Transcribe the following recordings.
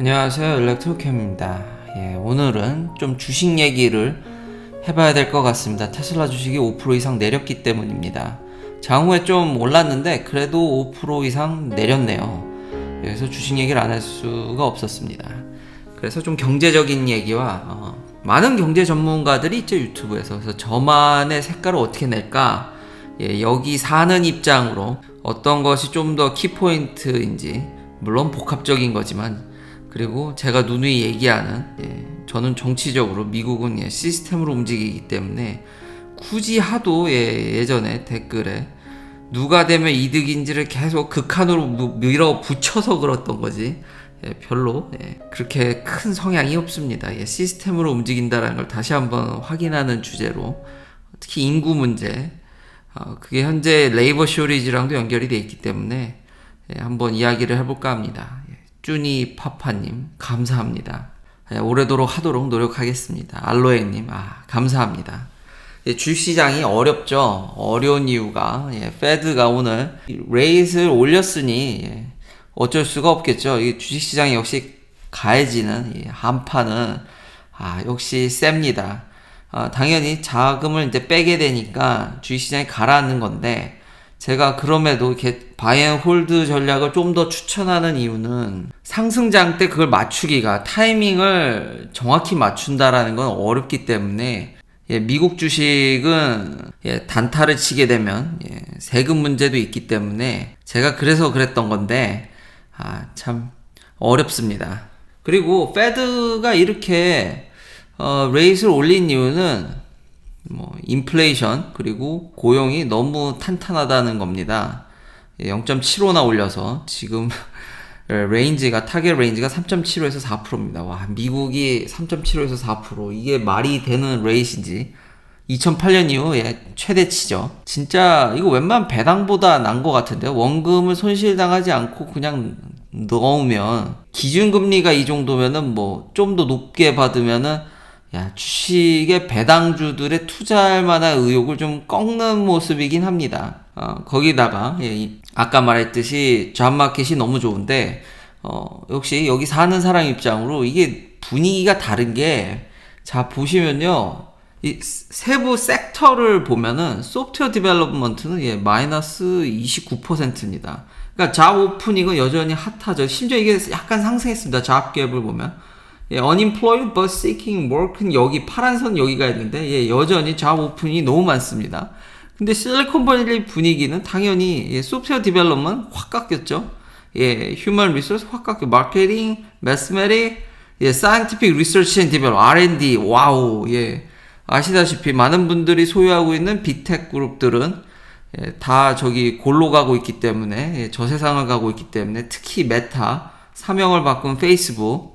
안녕하세요, 일렉트로캠입니다. 오늘은 좀 주식 얘기를 해봐야 될 것 같습니다. 테슬라 주식이 5% 이상 내렸기 때문입니다. 장후에 좀 올랐는데 그래도 5% 이상 내렸네요. 그래서 주식 얘기를 안 할 수가 없었습니다. 그래서 좀 경제적인 얘기와 많은 경제 전문가들이 있죠, 유튜브에서. 그래서 저만의 색깔을 어떻게 낼까, 여기 사는 입장으로 어떤 것이 좀 더 키포인트인지, 물론 복합적인 거지만, 그리고 제가 누누이 얘기하는, 저는 정치적으로 미국은 시스템으로 움직이기 때문에 굳이 하도 예전에 댓글에 누가 되면 이득인지를 계속 극한으로 밀어붙여서 그랬던 거지, 별로 그렇게 큰 성향이 없습니다. 시스템으로 움직인다는 걸 다시 한번 확인하는 주제로, 특히 인구 문제, 그게 현재 레이버 쇼리지랑도 연결이 돼 있기 때문에 한번 이야기를 해볼까 합니다. 쭈니 파파님 감사합니다. 오래도록 하도록 노력하겠습니다. 알로에님 감사합니다. 주식시장이 어렵죠. 어려운 이유가 페드가 오늘 레이트를 올렸으니 어쩔 수가 없겠죠. 이 주식시장이 역시 가해지는 한파는 역시 셉니다. 당연히 자금을 이제 빼게 되니까 주식시장이 가라앉는 건데, 제가 그럼에도 이렇게 바이앤홀드 전략을 좀 더 추천하는 이유는 상승장 때 그걸 맞추기가, 타이밍을 정확히 맞춘다라는 건 어렵기 때문에, 미국 주식은 단타를 치게 되면 세금 문제도 있기 때문에 제가 그래서 그랬던 건데 참 어렵습니다. 그리고 페드가 이렇게 레이트를 올린 이유는 인플레이션 그리고 고용이 너무 탄탄하다는 겁니다. 0.75나 올려서 지금 타겟 레인지가 3.75에서 4%입니다. 와, 미국이 3.75에서 4%, 이게 말이 되는 레이트인지. 2008년 이후 최대치죠. 진짜 이거 웬만한 배당보다 난 것 같은데요. 원금을 손실당하지 않고 그냥 넣으면, 기준금리가 이 정도면은 좀 더 높게 받으면은 주식의 배당주들의 투자할 만한 의욕을 좀 꺾는 모습이긴 합니다. 거기다가 아까 말했듯이 잡마켓이 너무 좋은데, 역시 여기 사는 사람 입장으로 이게 분위기가 다른 게, 자 보시면요, 이 세부 섹터를 보면은 소프트웨어 디벨롭먼트는 마이너스 29%입니다. 그러니까 잡 오프닝은 여전히 핫하죠. 심지어 이게 약간 상승했습니다. 잡갭을 보면. unemployed but seeking work는 여기 파란 선 여기 가야 되는데, 여전히 잡 오픈이 너무 많습니다. 근데 실리콘밸리 분위기는 당연히 소프트웨어 디벨롭먼트 확 깎였죠. 휴먼 리소스 확 깎여. 마케팅, 매스메틱, 사이언티픽 리서치 앤 디벨롭, R&D, 와우. 아시다시피 많은 분들이 소유하고 있는 빅테크 그룹들은 다 저기 골로 가고 있기 때문에, 저세상을 가고 있기 때문에, 특히 메타, 사명을 바꾼 페이스북,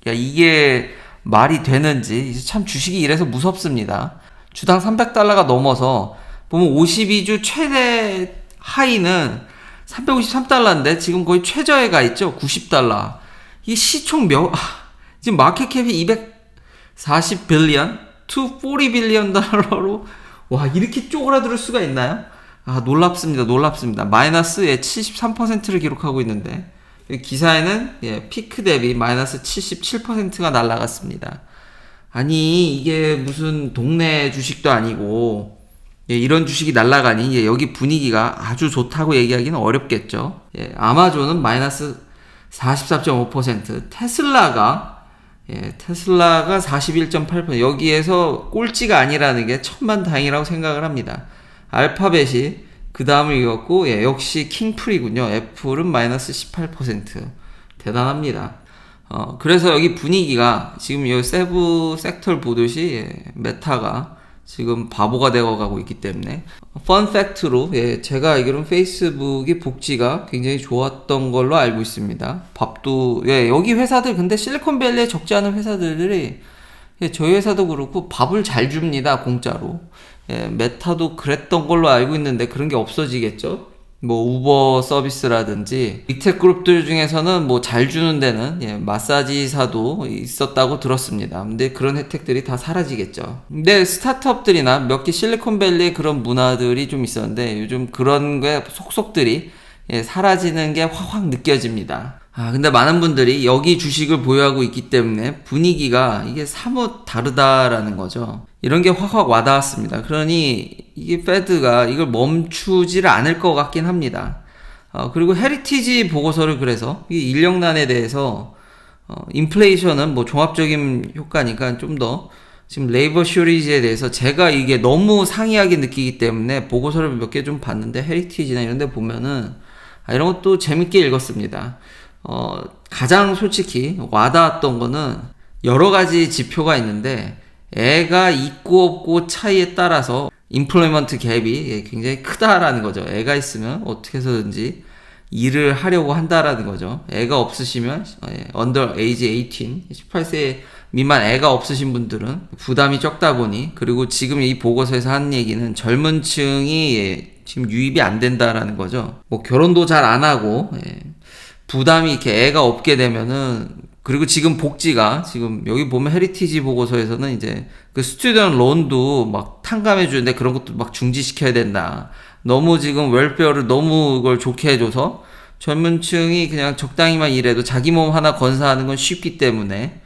이게 말이 되는지 참 주식이 이래서 무섭습니다. 주당 $300가 넘어서 보면 52주 최대 하이는 $353인데 지금 거의 최저에 가 있죠. $90. 이 시총 지금 마켓캡이 240빌리언 to 40빌리언 달러로, 와, 이렇게 쪼그라들 수가 있나요? 놀랍습니다. 마이너스에 73%를 기록하고 있는데, 기사에는 피크 대비 마이너스 77%가 날라갔습니다. 아니, 이게 무슨 동네 주식도 아니고 이런 주식이 날라가니 여기 분위기가 아주 좋다고 얘기하기는 어렵겠죠. 아마존은 마이너스 44.5%, 테슬라가 41.8%, 여기에서 꼴찌가 아니라는 게 천만다행이라고 생각을 합니다. 알파벳이 그 다음을 이겼고, 역시 킹풀이군요. 애플은 마이너스 18%. 대단합니다. 그래서 여기 분위기가 지금 이 세부 섹터를 보듯이 메타가 지금 바보가 되어가고 있기 때문에, 펀 팩트로 제가 알기로는 페이스북이 복지가 굉장히 좋았던 걸로 알고 있습니다. 밥도 여기 회사들, 근데 실리콘밸리에 적지 않은 회사들이, 저희 회사도 그렇고 밥을 잘 줍니다, 공짜로. 메타도 그랬던 걸로 알고 있는데 그런 게 없어지겠죠. 우버 서비스라든지 빅테크 그룹들 중에서는 잘 주는 데는 마사지사도 있었다고 들었습니다. 근데 그런 혜택들이 다 사라지겠죠. 근데 스타트업들이나 몇 개 실리콘밸리의 그런 문화들이 좀 있었는데, 요즘 그런 게 속속들이 사라지는 게 확 느껴집니다. 근데 많은 분들이 여기 주식을 보유하고 있기 때문에 분위기가 이게 사뭇 다르다라는 거죠. 이런 게 확확 와닿았습니다. 그러니 이게 페드가 이걸 멈추지를 않을 것 같긴 합니다. 그리고 헤리티지 보고서를 그래서 이 인력난에 대해서 인플레이션은 뭐 종합적인 효과니까 좀 더 지금 레이버 쇼리지에 대해서 제가 이게 너무 상이하게 느끼기 때문에 보고서를 몇 개 좀 봤는데 헤리티지나 이런 데 보면은 이런 것도 재밌게 읽었습니다. 가장 솔직히 와닿았던 거는 여러 가지 지표가 있는데 애가 있고 없고 차이에 따라서 임플로이먼트 갭이 굉장히 크다라는 거죠. 애가 있으면 어떻게 해서든지 일을 하려고 한다라는 거죠. 애가 없으시면 under age 18, 18세 미만 애가 없으신 분들은 부담이 적다 보니, 그리고 지금 이 보고서에서 하는 얘기는 젊은 층이 지금 유입이 안 된다라는 거죠. 뭐 결혼도 잘 안 하고 부담이 이렇게 애가 없게 되면은, 그리고 지금 복지가 지금 여기 보면 헤리티지 보고서에서는 이제 그 스튜던트 론도 막 탕감해 주는데 그런 것도 막 중지시켜야 된다. 너무 지금 웰페어를 너무 이걸 좋게 해줘서 젊은 층이 그냥 적당히만 일해도 자기 몸 하나 건사하는 건 쉽기 때문에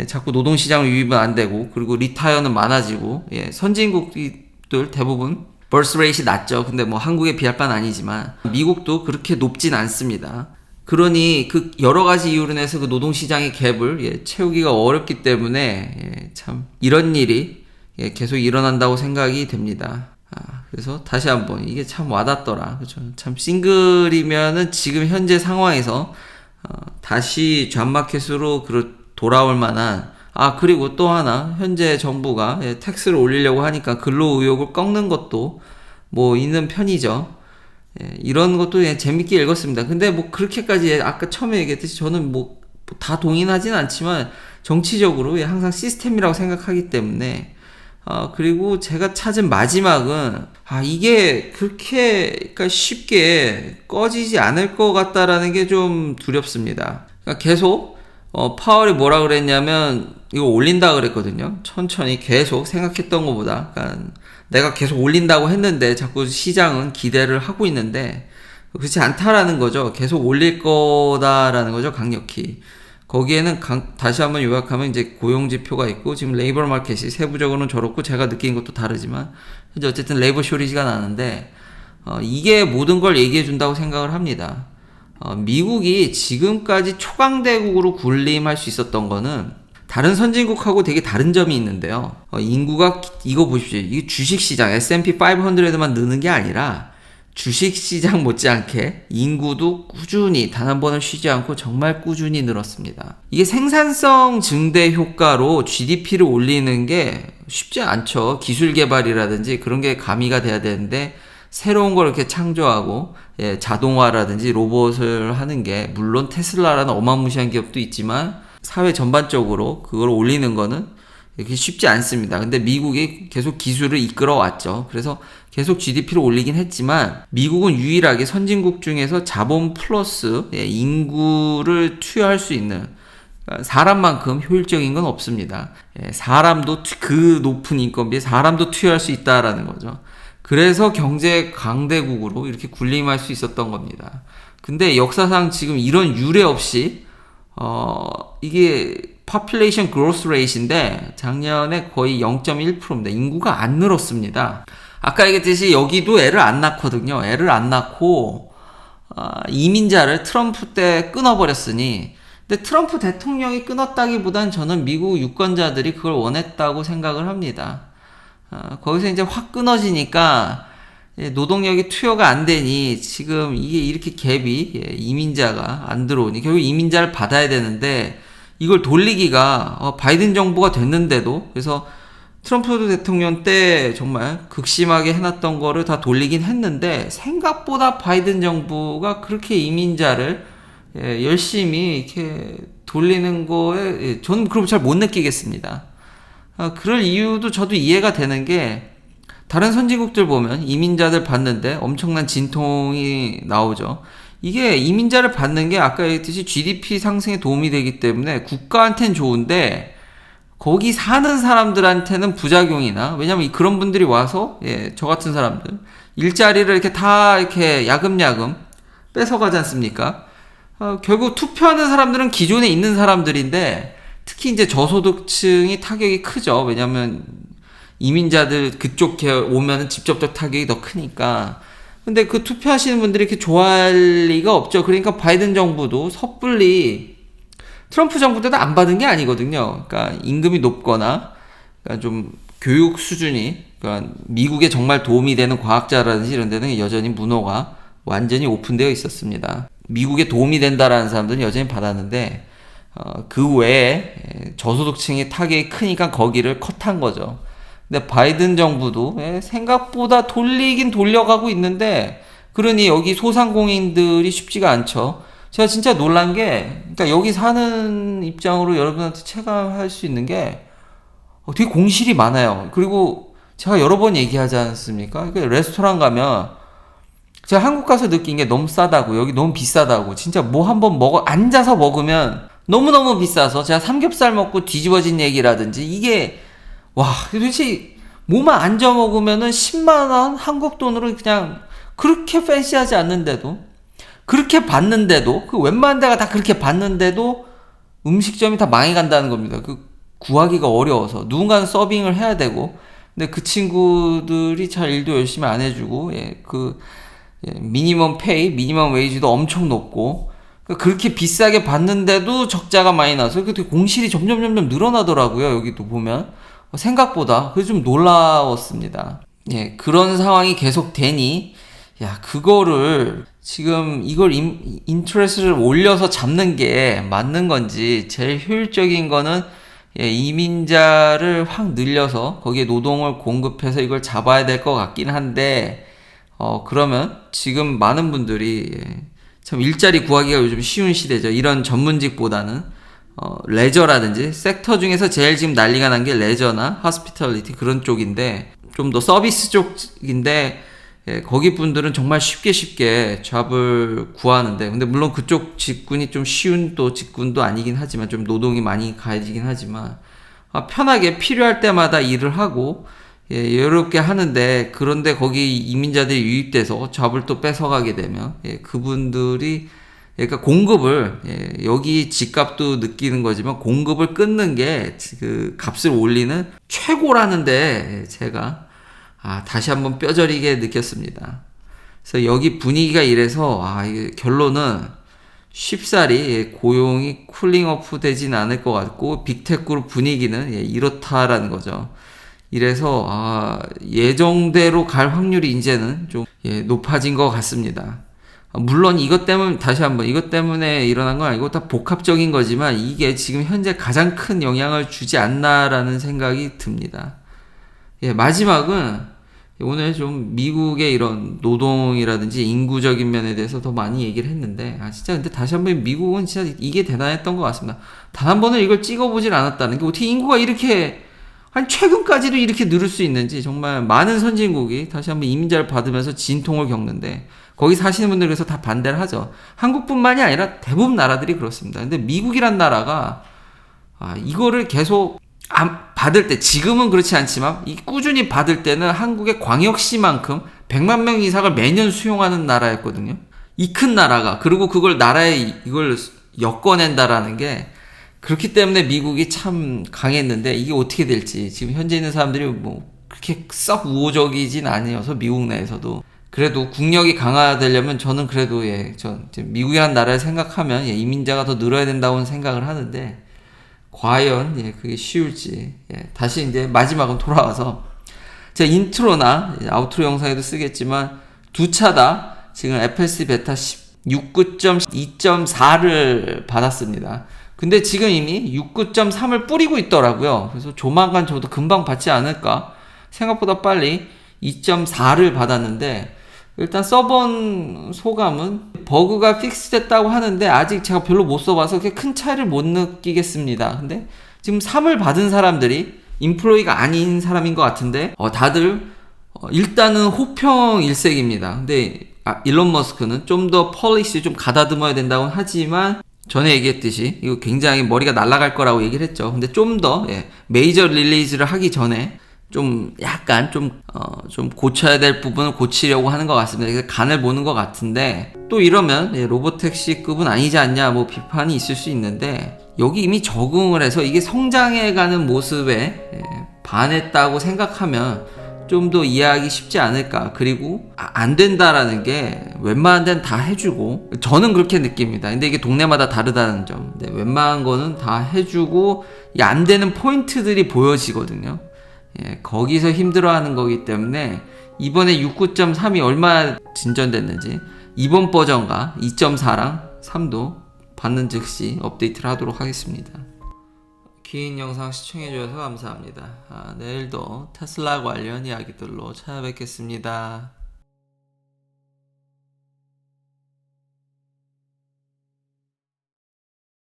자꾸 노동시장 유입은 안 되고, 그리고 리타이어는 많아지고, 선진국들 대부분 버스 레이트이 낮죠. 근데 뭐 한국에 비할 바는 아니지만 미국도 그렇게 높진 않습니다. 그러니 그 여러 가지 이유로 인해서 그 노동시장의 갭을 채우기가 어렵기 때문에 참 이런 일이 계속 일어난다고 생각이 됩니다. 그래서 다시 한번 이게 참 와닿더라. 그렇죠? 참 싱글이면은 지금 현재 상황에서 다시 잡마켓으로 돌아올 만한, 그리고 또 하나 현재 정부가 텍스를 올리려고 하니까 근로 의욕을 꺾는 것도 뭐 있는 편이죠. 이런 것도 재밌게 읽었습니다. 근데 뭐 그렇게까지 아까 처음에 얘기했듯이 저는 뭐 다 동의하진 않지만 정치적으로 항상 시스템이라고 생각하기 때문에, 그리고 제가 찾은 마지막은 이게 그렇게 그러니까 쉽게 꺼지지 않을 것 같다라는 게 좀 두렵습니다. 그러니까 계속 파월이 뭐라 그랬냐면 이거 올린다 그랬거든요. 천천히 계속 생각했던 것보다, 그러니까 내가 계속 올린다고 했는데 자꾸 시장은 기대를 하고 있는데 그렇지 않다라는 거죠. 계속 올릴 거다라는 거죠. 강력히. 거기에는 다시 한번 요약하면 이제 고용지표가 있고, 지금 레이버 마켓이 세부적으로는 저렇고 제가 느낀 것도 다르지만 현재 어쨌든 레이버 쇼리지가 나는데, 이게 모든 걸 얘기해 준다고 생각을 합니다. 미국이 지금까지 초강대국으로 군림할 수 있었던 거는 다른 선진국하고 되게 다른 점이 있는데요. 인구가, 이거 보십시오. 이 주식시장 S&P 500만 느는 게 아니라 주식시장 못지않게 인구도 꾸준히 단 한 번을 쉬지 않고 정말 꾸준히 늘었습니다. 이게 생산성 증대 효과로 GDP를 올리는 게 쉽지 않죠. 기술 개발이라든지 그런 게 가미가 돼야 되는데, 새로운 걸 이렇게 창조하고 자동화라든지 로봇을 하는 게, 물론 테슬라라는 어마무시한 기업도 있지만 사회 전반적으로 그걸 올리는 거는 이렇게 쉽지 않습니다. 근데 미국이 계속 기술을 이끌어 왔죠. 그래서 계속 GDP를 올리긴 했지만 미국은 유일하게 선진국 중에서 자본 플러스 인구를 투여할 수 있는, 사람만큼 효율적인 건 없습니다. 사람도 그 높은 인건비에 사람도 투여할 수 있다라는 거죠. 그래서 경제 강대국으로 이렇게 군림할 수 있었던 겁니다. 근데 역사상 지금 이런 유례 없이 이게 population growth rate인데 작년에 거의 0.1%입니다. 인구가 안 늘었습니다. 아까 얘기했듯이 여기도 애를 안 낳거든요. 애를 안 낳고 이민자를 트럼프 때 끊어버렸으니, 근데 트럼프 대통령이 끊었다기보단 저는 미국 유권자들이 그걸 원했다고 생각을 합니다. 거기서 이제 확 끊어지니까 노동력이 투여가 안 되니 지금 이게 이렇게 갭이 이민자가 안 들어오니 결국 이민자를 받아야 되는데, 이걸 돌리기가 바이든 정부가 됐는데도, 그래서 트럼프 대통령 때 정말 극심하게 해놨던 거를 다 돌리긴 했는데 생각보다 바이든 정부가 그렇게 이민자를 열심히 이렇게 돌리는 거에 저는 그걸 잘 못 느끼겠습니다. 그럴 이유도 저도 이해가 되는 게, 다른 선진국들 보면 이민자들 받는데 엄청난 진통이 나오죠. 이게 이민자를 받는 게 아까 얘기했듯이 GDP 상승에 도움이 되기 때문에 국가한테는 좋은데 거기 사는 사람들한테는 부작용이나, 왜냐면 그런 분들이 와서 저 같은 사람들 일자리를 이렇게 다 이렇게 야금야금 뺏어가지 않습니까? 결국 투표하는 사람들은 기존에 있는 사람들인데 특히 이제 저소득층이 타격이 크죠. 왜냐하면 이민자들 그쪽 계열 오면은 직접적 타격이 더 크니까. 근데 그 투표하시는 분들이 이렇게 좋아할 리가 없죠. 그러니까 바이든 정부도 섣불리 트럼프 정부 때도 안 받은 게 아니거든요. 그러니까 임금이 높거나, 그러니까 좀 교육 수준이, 그러니까 미국에 정말 도움이 되는 과학자라든지 이런 데는 여전히 문호가 완전히 오픈되어 있었습니다. 미국에 도움이 된다라는 사람들은 여전히 받았는데, 그 외에 저소득층의 타격이 크니까 거기를 컷한 거죠. 근데 바이든 정부도 생각보다 돌리긴 돌려가고 있는데, 그러니 여기 소상공인들이 쉽지가 않죠. 제가 진짜 놀란 게, 그러니까 여기 사는 입장으로 여러분한테 체감할 수 있는 게 되게 공실이 많아요. 그리고 제가 여러 번 얘기하지 않습니까? 그러니까 레스토랑 가면 제가 한국 가서 느낀 게 너무 싸다고, 여기 너무 비싸다고. 진짜 뭐 한번 앉아서 먹으면 너무너무 비싸서 제가 삼겹살 먹고 뒤집어진 얘기라든지 이게, 와, 도대체 뭐만 앉아 먹으면은 10만원 한국 돈으로 그냥 그렇게 팬시하지 않는데도, 그렇게 받는데도, 그 웬만한 데가 다 그렇게 받는데도 음식점이 다 망해 간다는 겁니다. 그 구하기가 어려워서. 누군가는 서빙을 해야 되고, 근데 그 친구들이 잘 일도 열심히 안 해주고, 미니멈 페이, 미니멈 웨이지도 엄청 높고, 그렇게 비싸게 받는데도 적자가 많이 나서 그 공실이 점점 늘어나더라고요. 여기도 보면 생각보다. 그래서 좀 놀라웠습니다. 그런 상황이 계속 되니, 그거를 지금 이걸 인트레스를 올려서 잡는 게 맞는 건지, 제일 효율적인 거는 이민자를 확 늘려서 거기에 노동을 공급해서 이걸 잡아야 될 것 같긴 한데, 그러면 지금 많은 분들이 참 일자리 구하기가 요즘 쉬운 시대죠. 이런 전문직보다는 레저라든지 섹터 중에서 제일 지금 난리가 난 게 레저나 호스피털리티 그런 쪽인데, 좀 더 서비스 쪽인데, 거기 분들은 정말 쉽게 잡을 구하는데, 근데 물론 그쪽 직군이 좀 쉬운 또 직군도 아니긴 하지만, 좀 노동이 많이 가해지긴 하지만, 편하게 필요할 때마다 일을 하고 여유롭게 하는데, 그런데 거기 이민자들이 유입돼서 잡을 또 뺏어가게 되면 그분들이, 그러니까 공급을, 여기 집값도 느끼는 거지만 공급을 끊는 게 그 값을 올리는 최고라는데, 제가 다시 한번 뼈저리게 느꼈습니다. 그래서 여기 분위기가 이래서, 이게 결론은 쉽사리 고용이 쿨링오프 되진 않을 것 같고, 빅테크 분위기는 이렇다라는 거죠. 이래서 예정대로 갈 확률이 이제는 좀 높아진 것 같습니다. 물론 이것 때문에, 다시 한번 이것 때문에 일어난 건 아니고 다 복합적인 거지만, 이게 지금 현재 가장 큰 영향을 주지 않나라는 생각이 듭니다. 마지막은 오늘 좀 미국의 이런 노동이라든지 인구적인 면에 대해서 더 많이 얘기를 했는데, 진짜 근데 다시 한번 미국은 진짜 이게 대단했던 것 같습니다. 단 한 번은 이걸 찍어보질 않았다는 게, 어떻게 인구가 이렇게 최근까지도 이렇게 늘을 수 있는지. 정말 많은 선진국이 다시 한번 이민자를 받으면서 진통을 겪는데, 거기 사시는 분들 그래서 다 반대를 하죠. 한국뿐만이 아니라 대부분 나라들이 그렇습니다. 근데 미국이란 나라가 이거를 계속 받을 때, 지금은 그렇지 않지만 꾸준히 받을 때는 한국의 광역시만큼 100만 명 이상을 매년 수용하는 나라였거든요. 이 큰 나라가. 그리고 그걸 나라에 이걸 엮어낸다라는 게, 그렇기 때문에 미국이 참 강했는데, 이게 어떻게 될지 지금 현재 있는 사람들이 뭐 그렇게 썩 우호적이진 아니어서, 미국 내에서도. 그래도 국력이 강화되려면 저는 그래도 미국이라는 나라를 생각하면 이민자가 더 늘어야 된다고 생각을 하는데, 과연 그게 쉬울지. 다시 이제 마지막은 돌아와서, 제가 인트로나 아우트로 영상에도 쓰겠지만 두 차 다 지금 FSD 베타 6.2.4를 받았습니다. 근데 지금 이미 6.9.3을 뿌리고 있더라고요. 그래서 조만간 저도 금방 받지 않을까. 생각보다 빨리 2.4를 받았는데, 일단 써본 소감은 버그가 픽스됐다고 하는데, 아직 제가 별로 못 써봐서 그렇게 큰 차이를 못 느끼겠습니다. 근데 지금 3을 받은 사람들이 인플로이가 아닌 사람인 것 같은데, 다들 일단은 호평 일색입니다. 근데 일론 머스크는 좀 더 폴리시 좀 가다듬어야 된다고 하지만, 전에 얘기했듯이 이거 굉장히 머리가 날아갈 거라고 얘기를 했죠. 근데 좀 더 메이저 릴리즈를 하기 전에 좀 약간 좀 고쳐야 될 부분을 고치려고 하는 것 같습니다. 그래서 간을 보는 것 같은데, 또 이러면 로보택시급은 아니지 않냐 뭐 비판이 있을 수 있는데, 여기 이미 적응을 해서 이게 성장해가는 모습에 반했다고 생각하면 좀 더 이해하기 쉽지 않을까. 그리고 안 된다라는 게 웬만한 데는 다 해주고, 저는 그렇게 느낍니다. 근데 이게 동네마다 다르다는 점. 근데 웬만한 거는 다 해주고 이 안 되는 포인트들이 보여지거든요. 거기서 힘들어하는 거기 때문에 이번에 69.3이 얼마나 진전됐는지 이번 버전과 2.4랑 3도 받는 즉시 업데이트를 하도록 하겠습니다. 긴 영상 시청해주셔서 감사합니다. 내일도 테슬라 관련 이야기들로 찾아뵙겠습니다.